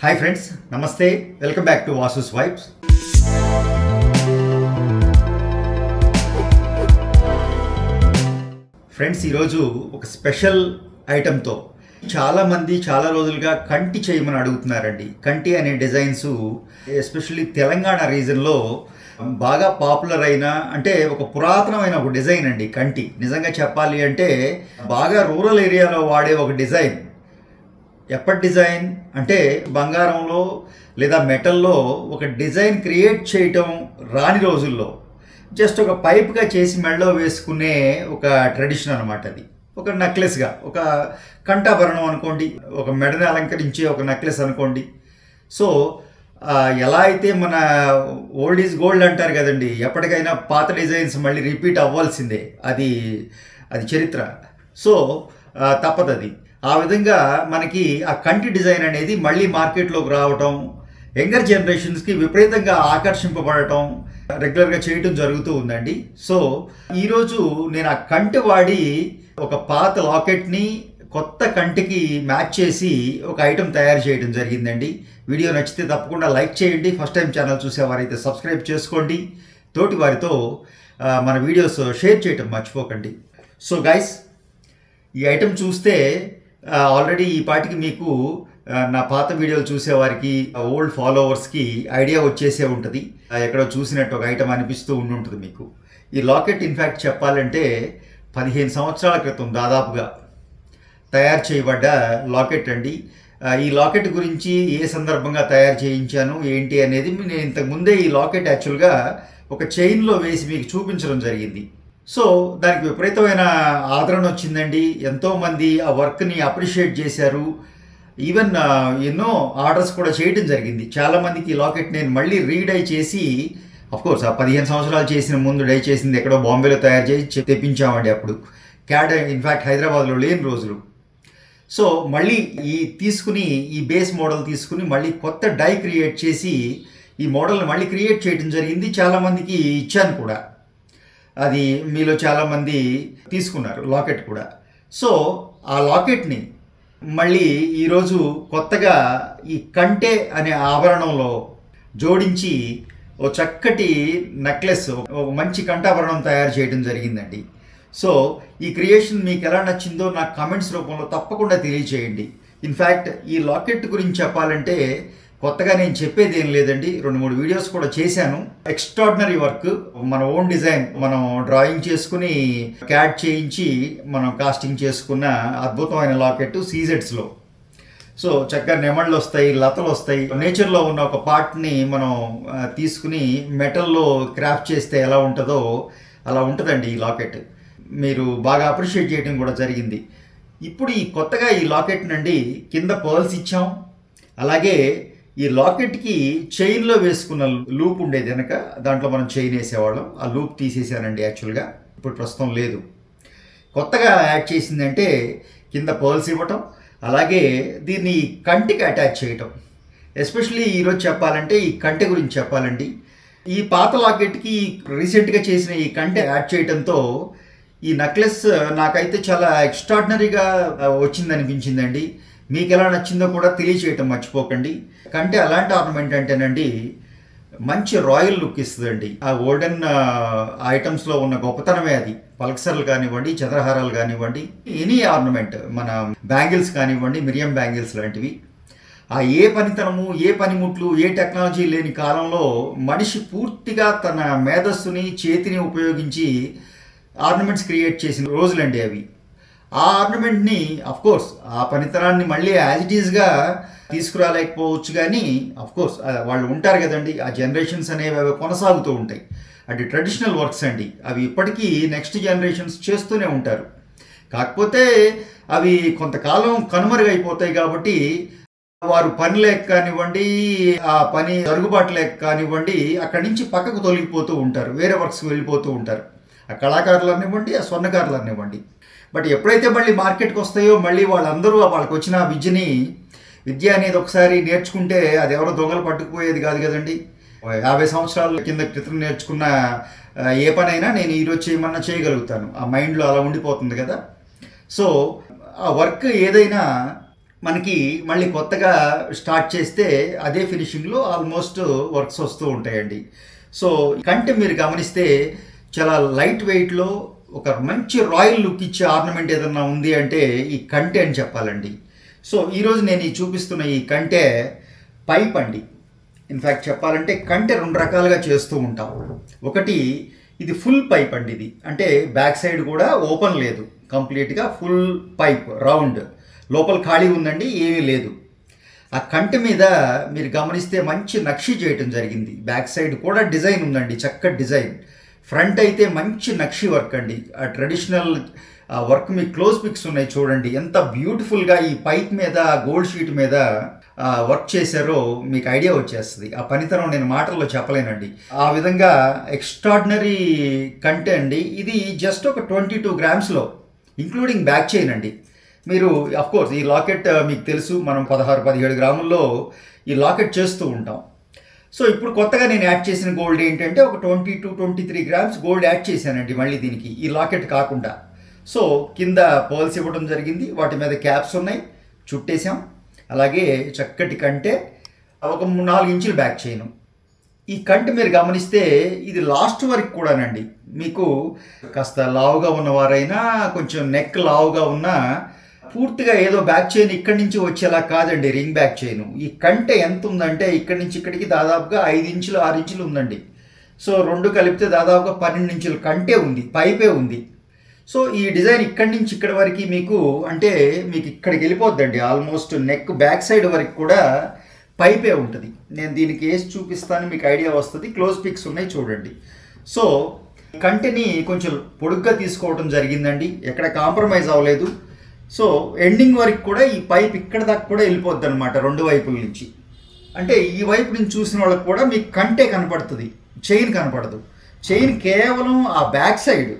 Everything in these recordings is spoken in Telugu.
హాయ్ ఫ్రెండ్స్, నమస్తే. Welcome back to Vasu's vibes. Friends, ఈరోజు ఒక స్పెషల్ ఐటెంతో చాలామంది చాలా రోజులుగా కంటి చేయమని అడుగుతున్నారండి. కంటి అనే డిజైన్స్ ఎస్పెషల్లీ తెలంగాణ రీజన్లో బాగా పాపులర్ అయిన, అంటే ఒక పురాతనమైన ఒక డిజైన్ అండి కంటి. నిజంగా చెప్పాలి అంటే బాగా రూరల్ ఏరియాలో వాడే ఒక డిజైన్. ఎప్పటి డిజైన్ అంటే బంగారంలో లేదా మెటల్లో ఒక డిజైన్ క్రియేట్ చేయటం రాని రోజుల్లో జస్ట్ ఒక పైప్గా చేసి మెడలో వేసుకునే ఒక ట్రెడిషన్ అనమాట. అది ఒక నెక్లెస్గా, ఒక కంఠాభరణం అనుకోండి, ఒక మెడని అలంకరించే ఒక నెక్లెస్ అనుకోండి. సో ఎలా అయితే మన ఓల్డ్ ఈజ్ గోల్డ్ అంటారు కదండి, ఎప్పటికైనా పాత డిజైన్స్ మళ్ళీ రిపీట్ అవ్వాల్సిందే, అది చరిత్ర. సో తప్పదు అది. ఆ విధంగా మనకి ఆ కంటి డిజైన్ అనేది మళ్ళీ మార్కెట్లోకి రావటం, యంగర్ జనరేషన్స్కి విపరీతంగా ఆకర్షింపబడటం రెగ్యులర్గా చేయటం జరుగుతూ ఉందండి. సో ఈరోజు నేను ఆ కంటి వాడి ఒక పాత లాకెట్ని కొత్త కంటికి మ్యాచ్ చేసి ఒక ఐటెం తయారు చేయడం జరిగిందండి. వీడియో నచ్చితే తప్పకుండా లైక్ చేయండి. ఫస్ట్ టైం ఛానల్ చూసేవారైతే సబ్స్క్రైబ్ చేసుకోండి. తోటి వారితో మన వీడియోస్ షేర్ చేయటం మర్చిపోకండి. సో గైస్, ఈ ఐటెం చూస్తే ఆల్రెడీ ఈ పాటికి మీకు నా పాత వీడియోలు చూసేవారికి, ఓల్డ్ ఫాలోవర్స్కి ఐడియా వచ్చేసే ఉంటుంది. ఎక్కడో చూసినట్టు ఒక ఐటెం అనిపిస్తూ ఉంటుంది మీకు. ఈ లాకెట్ ఇన్ఫ్యాక్ట్ చెప్పాలంటే 15 సంవత్సరాల క్రితం దాదాపుగా తయారు చేయబడ్డ లాకెట్ అండి. ఈ లాకెట్ గురించి ఏ సందర్భంగా తయారు చేయించాను ఏంటి అనేది నేను ఇంతకుముందే ఈ లాకెట్ యాక్చువల్గా ఒక చైన్లో వేసి మీకు చూపించడం జరిగింది. సో దానికి విపరీతమైన ఆదరణ వచ్చిందండి. ఎంతోమంది ఆ వర్క్ని అప్రిషియేట్ చేశారు. ఈవెన్ ఎన్నో ఆర్డర్స్ కూడా చేయడం జరిగింది. చాలామందికి ఈ లాకెట్ నేను మళ్ళీ రీడై చేసి, అఫ్కోర్స్ ఆ 15 సంవత్సరాలు చేసిన ముందు డై చేసింది ఎక్కడో బాంబేలో తయారు చేసి తెప్పించామండి. అప్పుడు క్యాడ్ ఇన్ఫ్యాక్ట్ హైదరాబాద్లో లేని రోజులు. సో మళ్ళీ ఈ బేస్ మోడల్ తీసుకుని మళ్ళీ కొత్త డై క్రియేట్ చేసి ఈ మోడల్ని మళ్ళీ క్రియేట్ చేయడం జరిగింది. చాలామందికి ఇచ్చాను కూడా. అది మీలో చాలామంది తీసుకున్నారు లాకెట్ కూడా. సో ఆ లాకెట్ని మళ్ళీ ఈరోజు కొత్తగా ఈ కంటే అనే ఆభరణంలో జోడించి ఓ చక్కటి నెక్లెస్, ఒక మంచి కంఠాభరణం తయారు చేయడం జరిగిందండి. సో ఈ క్రియేషన్ మీకు ఎలా నచ్చిందో నాకు కామెంట్స్ రూపంలో తప్పకుండా తెలియచేయండి. ఇన్ఫ్యాక్ట్ ఈ లాకెట్ గురించి చెప్పాలంటే కొత్తగా నేను చెప్పేది ఏం లేదండి. 2-3 వీడియోస్ కూడా చేశాను. Extraordinary work. మన ఓన్ డిజైన్ మనం డ్రాయింగ్ చేసుకుని క్యాడ్ చేయించి మనం కాస్టింగ్ చేసుకున్న అద్భుతమైన లాకెట్ సీజెడ్స్లో. సో చక్కగా నెమళ్ళు వస్తాయి, లతలు వస్తాయి. నేచర్లో ఉన్న ఒక పార్ట్ని మనం తీసుకుని మెటల్లో క్రాఫ్ట్ చేస్తే ఎలా ఉంటుందో అలా ఉంటుందండి ఈ లాకెట్. మీరు బాగా అప్రిషియేట్ చేయడం కూడా జరిగింది. ఇప్పుడు ఈ కొత్తగా ఈ లాకెట్ నుండి కింద పర్ల్స్ ఇచ్చాం. అలాగే ఈ లాకెట్కి చైన్లో వేసుకున్న లూప్ ఉండేది వెనక, దాంట్లో మనం చైన్ వేసేవాళ్ళం. ఆ లూప్ తీసేసానండి యాక్చువల్గా, ఇప్పుడు ప్రస్తుతం లేదు. కొత్తగా యాడ్ చేసిందంటే కింద పర్ల్స్ ఇవ్వటం, అలాగే దీన్ని కంటికి అటాచ్ చేయటం. ఎస్పెషల్లీ ఈరోజు చెప్పాలంటే ఈ కంటి గురించి చెప్పాలండి. ఈ పాత లాకెట్కి రీసెంట్గా చేసిన ఈ కంటి యాడ్ చేయడంతో ఈ నెక్లెస్ నాకైతే చాలా ఎక్స్ట్రాడినరీగా వచ్చిందనిపించిందండి. మీకు ఎలా నచ్చిందో కూడా తెలియచేయటం మర్చిపోకండి. కంటే అలాంటి ఆర్నమెంట్ అంటేనండి మంచి రాయల్ లుక్ ఇస్తుందండి. ఆ గోల్డెన్ ఐటమ్స్లో ఉన్న గొప్పతనమే అది. పల్క్సర్లు కానివ్వండి, చంద్రహారాలు కానివ్వండి, ఎనీ ఆర్నమెంట్, మన బ్యాంగిల్స్ కానివ్వండి, మిరియం బ్యాంగిల్స్ లాంటివి. ఆ ఏ పనితనము, ఏ పనిముట్లు, ఏ టెక్నాలజీ లేని కాలంలో మనిషి పూర్తిగా తన మేధస్సుని, చేతిని ఉపయోగించి ఆర్నమెంట్స్ క్రియేట్ చేసిన రోజులండి అవి. ఆ ఆర్నమెంట్ని అఫ్కోర్స్ ఆ పనితనాన్ని మళ్ళీ యాజ్ ఇట్ ఈజ్గా తీసుకురాలేకపోవచ్చు, కానీ అఫ్కోర్స్ వాళ్ళు ఉంటారు కదండి, ఆ జనరేషన్స్ అనేవి అవి కొనసాగుతూ ఉంటాయి. అది ట్రెడిషనల్ వర్క్స్ అండి. అవి ఇప్పటికీ నెక్స్ట్ జనరేషన్స్ చేస్తూనే ఉంటారు. కాకపోతే అవి కొంతకాలం కనుమరుగైపోతాయి కాబట్టి వారు పని లేక కానివ్వండి, ఆ పని జరుగుబాటు లేక కానివ్వండి, అక్కడి నుంచి పక్కకు తొలగిపోతూ ఉంటారు, వేరే వర్క్స్కి వెళ్ళిపోతూ ఉంటారు. ఆ కళాకారులు అనివ్వండి, ఆ స్వర్ణకారులు అనివ్వండి. బట్ ఎప్పుడైతే మళ్ళీ మార్కెట్కి వస్తాయో మళ్ళీ వాళ్ళందరూ వాళ్ళకి వచ్చిన విద్య అనేది ఒకసారి నేర్చుకుంటే అది ఎవరో దొంగలు పట్టుకుపోయేది కాదు కదండి. 50 సంవత్సరాల క్రితం నేర్చుకున్న ఏ పనైనా నేను ఈరోజు చేయమన్నా చేయగలుగుతాను. ఆ మైండ్లో అలా ఉండిపోతుంది కదా. సో ఆ వర్క్ ఏదైనా మనకి మళ్ళీ కొత్తగా స్టార్ట్ చేస్తే అదే ఫినిషింగ్లో ఆల్మోస్ట్ వర్క్స్ వస్తూ ఉంటాయండి. సో కంటే మీరు గమనిస్తే చాలా లైట్ వెయిట్లో ఒక మంచి రాయల్ లుక్ ఇచ్చే ఆర్నమెంట్ ఏదన్నా ఉంది అంటే ఈ కంటే అని చెప్పాలండి. సో ఈరోజు నేను ఈ చూపిస్తున్న ఈ కంటే పైప్ అండి. ఇన్ఫ్యాక్ట్ చెప్పాలంటే కంటే 2 రకాలుగా చేస్తూ ఉంటాం. ఒకటి ఇది ఫుల్ పైప్ అండి. ఇది అంటే బ్యాక్ సైడ్ కూడా ఓపెన్ లేదు, కంప్లీట్గా ఫుల్ పైప్ రౌండ్, లోపల ఖాళీ ఉందండి, ఏమీ లేదు. ఆ కంటి మీద మీరు గమనిస్తే మంచి నక్షి చేయటం జరిగింది. బ్యాక్ సైడ్ కూడా డిజైన్ ఉందండి, చక్కటి డిజైన్. ఫ్రంట్ అయితే మంచి నక్షి వర్క్ అండి, ఆ ట్రెడిషనల్ వర్క్. మీకు క్లోజ్ పిక్స్ ఉన్నాయి చూడండి, ఎంత బ్యూటిఫుల్గా ఈ పైప్ మీద గోల్డ్ షీట్ మీద వర్క్ చేశారో మీకు ఐడియా వచ్చేస్తుంది. ఆ పనితనం నేను మాటల్లో చెప్పలేనండి. ఆ విధంగా ఎక్స్ట్రాడినరీ కంటే అండి. ఇది జస్ట్ ఒక 22 గ్రామ్స్లో ఇంక్లూడింగ్ బ్యాక్ చైన్ అండి. మీరు అఫ్కోర్స్ ఈ లాకెట్ మీకు తెలుసు, మనం 16-17 గ్రాముల్లో ఈ లాకెట్ చేస్తూ ఉంటాం. సో ఇప్పుడు కొత్తగా నేను యాడ్ చేసిన గోల్డ్ ఏంటంటే ఒక 22-23 గ్రామ్స్ గోల్డ్ యాడ్ చేశానండి మళ్ళీ దీనికి, ఈ లాకెట్ కాకుండా. సో కింద పర్ల్స్ ఇవ్వడం జరిగింది, వాటి మీద క్యాప్స్ ఉన్నాయి, చుట్టేసాం. అలాగే చక్కటి కంటే, ఒక 4 ఇంచులు బ్యాక్ చైను. ఈ కంటి మీరు గమనిస్తే ఇది లాస్ట్ వరకు కూడానండి. మీకు కాస్త లావుగా ఉన్నవారైనా, కొంచెం నెక్ లావుగా ఉన్నా, పూర్తిగా ఏదో బ్యాక్ చైన్ ఇక్కడి నుంచి వచ్చేలా కాదండి రింగ్ బ్యాక్ చైను. ఈ కంటే ఎంత ఉందంటే ఇక్కడి నుంచి ఇక్కడికి దాదాపుగా 5 ఇంచులు 6 ఇంచులు ఉందండి. సో 2 కలిపితే దాదాపుగా 12 ఇంచుల కంటే ఉంది, పైపే ఉంది. సో ఈ డిజైన్ ఇక్కడి నుంచి ఇక్కడి వరకు మీకు అంటే మీకు ఇక్కడికి వెళ్ళిపోద్దండి. ఆల్మోస్ట్ నెక్ బ్యాక్ సైడ్ వరకు కూడా పైపే ఉంటుంది. నేను దీనికి వేసి చూపిస్తాను, మీకు ఐడియా వస్తుంది. క్లోజ్ పిక్స్ ఉన్నాయి చూడండి. సో కంటెని కొంచెం పొడుగ్గా తీసుకోవడం జరిగిందండి, ఎక్కడ కాంప్రమైజ్ అవ్వలేదు. సో ఎండింగ్ వరకు కూడా ఈ పైప్ ఇక్కడ దాకా కూడా వెళ్ళిపోద్ది అనమాట, 2 వైపుల నుంచి. అంటే ఈ వైపు నుంచి చూసిన వాళ్ళకి కూడా మీకు కంటే కనపడుతుంది, చైన్ కనపడదు. చైన్ కేవలం ఆ బ్యాక్ సైడ్,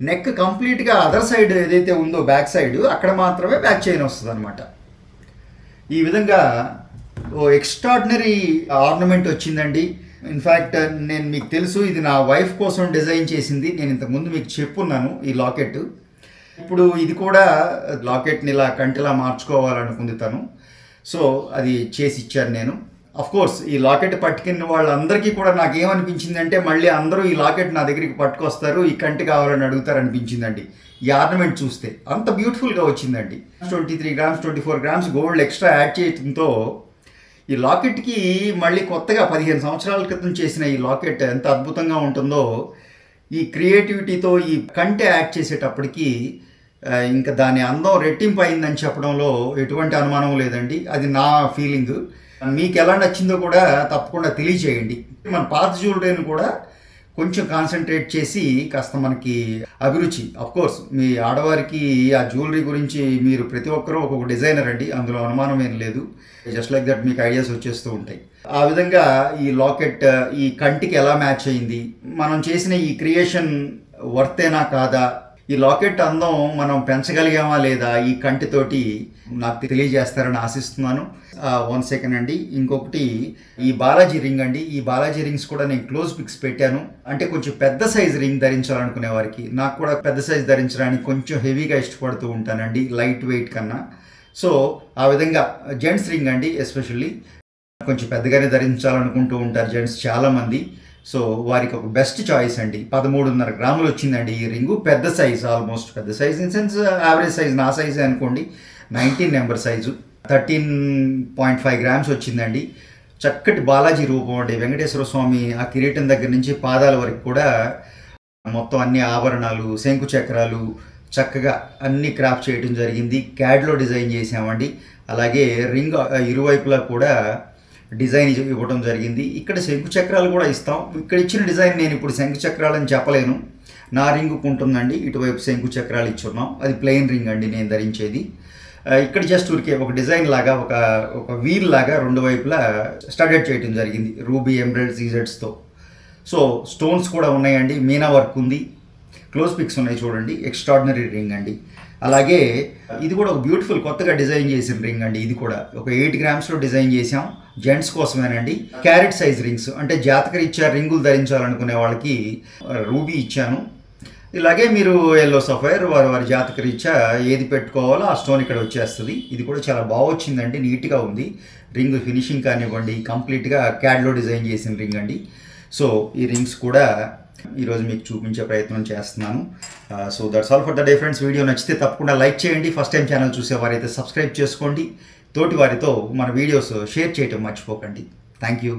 నెక్ కంప్లీట్గా అదర్ సైడ్ ఏదైతే ఉందో బ్యాక్ సైడ్, అక్కడ మాత్రమే బ్యాక్ చైన్ వస్తుంది అనమాట. ఈ విధంగా ఓ ఎక్స్ట్రాడినరీ ఆర్నమెంట్ వచ్చిందండి. ఇన్ఫ్యాక్ట్ నేను మీకు తెలుసు, ఇది నా వైఫ్ కోసం డిజైన్ చేసింది. నేను ఇంతకుముందు మీకు చెప్పున్నాను ఈ లాకెట్. ఇప్పుడు ఇది కూడా లాకెట్ని ఇలా కంటిలా మార్చుకోవాలనుకుంది తను. సో అది చేసి ఇచ్చాను నేను. కోర్స్ ఈ లాకెట్ పట్టుకున్న వాళ్ళందరికీ కూడా నాకు ఏమనిపించింది అంటే, మళ్ళీ అందరూ ఈ లాకెట్ నా దగ్గరికి పట్టుకొస్తారు, ఈ కంటి కావాలని అడుగుతారు అనిపించిందండి. ఈ ఆర్నమెంట్ చూస్తే అంత బ్యూటిఫుల్గా వచ్చిందండి. 23 grams 24 grams gold extra add చేయడంతో ఈ లాకెట్కి మళ్ళీ కొత్తగా 15 సంవత్సరాల క్రితం చేసిన ఈ లాకెట్ ఎంత అద్భుతంగా ఉంటుందో, ఈ క్రియేటివిటీతో ఈ కంటే యాడ్ చేసేటప్పటికి ఇంకా దాని అందం రెట్టింపు అయిందని చెప్పడంలో ఎటువంటి అనుమానం లేదండి. అది నా ఫీలింగ్. మీకు ఎలా నచ్చిందో కూడా తప్పకుండా తెలియచేయండి. మన పాత జ్యువెలరీని కూడా కొంచెం కాన్సన్ట్రేట్ చేసి కాస్త మనకి అభిరుచి. కోర్స్ మీ ఆడవారికి ఆ జ్యువెలరీ గురించి మీరు ప్రతి ఒక్కరూ ఒక్కొక్క డిజైనర్ అండి, అందులో అనుమానం ఏం లేదు. జస్ట్ లైక్ దట్ మీకు ఐడియాస్ వచ్చేస్తూ ఉంటాయి. ఆ విధంగా ఈ లాకెట్ ఈ కంటికి ఎలా మ్యాచ్ అయింది, మనం చేసిన ఈ క్రియేషన్ వర్తేనా కాదా, ఈ లాకెట్ అందం మనం పెంచగలిగామా లేదా ఈ కంటితోటి, నాకు తెలియజేస్తారని ఆశిస్తున్నాను. 1 సెకండ్ అండి. ఇంకొకటి ఈ బాలాజీ రింగ్ అండి. ఈ బాలాజీ రింగ్స్ కూడా నేను క్లోజ్ పిక్స్ పెట్టాను. అంటే కొంచెం పెద్ద సైజ్ రింగ్ ధరించాలనుకునే వారికి, నాకు కూడా పెద్ద సైజ్ ధరించడానికి కొంచెం హెవీగా ఇష్టపడుతూ ఉంటానండి లైట్ వెయిట్ కన్నా. సో ఆ విధంగా జెంట్స్ రింగ్ అండి, ఎస్పెషల్లీ కొంచెం పెద్దగానే ధరించాలనుకుంటూ ఉంటారు జెంట్స్ చాలామంది. సో వారికి ఒక బెస్ట్ చాయిస్ అండి. 13.5 గ్రాములు వచ్చిందండి ఈ రింగు. పెద్ద సైజ్, ఆల్మోస్ట్ పెద్ద size in sense average size, నా సైజే అనుకోండి. 19 నెంబర్ సైజు, 13.5 గ్రామ్స్ వచ్చిందండి. చక్కటి బాలాజీ రూపం అండి. వెంకటేశ్వర స్వామి ఆ కిరీటం దగ్గర నుంచి పాదాల వరకు కూడా మొత్తం అన్ని ఆభరణాలు, శంకు చక్రాలు చక్కగా అన్ని క్రాఫ్ట్ చేయడం జరిగింది. క్యాడ్లో డిజైన్ చేసామండి. అలాగే రింగ్ ఇరువైపులా కూడా డిజైన్ ఇవ్వడం జరిగింది. ఇక్కడ శంకు చక్రాలు కూడా ఇస్తాం. ఇక్కడ ఇచ్చిన డిజైన్ నేను ఇప్పుడు శంకు చక్రాలు అని చెప్పలేను, నా రింగుకు ఉంటుందండి. ఇటువైపు శంకు చక్రాలు ఇచ్చున్నాం. అది ప్లెయిన్ రింగ్ అండి నేను ధరించేది. ఇక్కడ జస్ట్ ఊరికే ఒక డిజైన్ లాగా, ఒక వీల్ లాగా 2 వైపులా స్టడెడ్ చేయడం జరిగింది రూబీ ఎంబ్రాయిడ్ సీజెడ్స్తో. సో స్టోన్స్ కూడా ఉన్నాయండి, మీనా వర్క్ ఉంది, క్లోజ్ పిక్స్ ఉన్నాయి చూడండి. ఎక్స్ట్రాడినరీ రింగ్ అండి. అలాగే ఇది కూడా ఒక బ్యూటిఫుల్ కొత్తగా డిజైన్ చేసిన రింగ్ అండి. ఇది కూడా ఒక 8 గ్రామ్స్లో డిజైన్ చేసాం, జెంట్స్ కోసమేనండి. క్యారెట్ సైజ్ రింగ్స్, అంటే జాతకరీత్యా రింగులు ధరించాలనుకునే వాళ్ళకి రూబీ ఇచ్చాను. ఇలాగే మీరు ఎల్లో సఫైర్ వారి వారి జాతక రీత్యా ఏది పెట్టుకోవాలో ఆ స్టోన్ ఇక్కడ వచ్చేస్తుంది. ఇది కూడా చాలా బాగా వచ్చిందండి, నీట్గా ఉంది. రింగ్ ఫినిషింగ్ కానివ్వండి, కంప్లీట్గా క్యాడ్లో డిజైన్ చేసిన రింగ్ అండి. సో ఈ రింగ్స్ కూడా ఈరోజు మీకు చూపించే ప్రయత్నం చేస్తున్నాను. So that's all for the day friends. Video నచ్చితే తప్పకుండా లైక్ చేయండి. ఫస్ట్ టైం ఛానల్ చూసేవారైతే సబ్స్క్రైబ్ చేసుకోండి. తోటి వారితో మన వీడియోస్ షేర్ చేయటం మర్చిపోకండి. Thank you.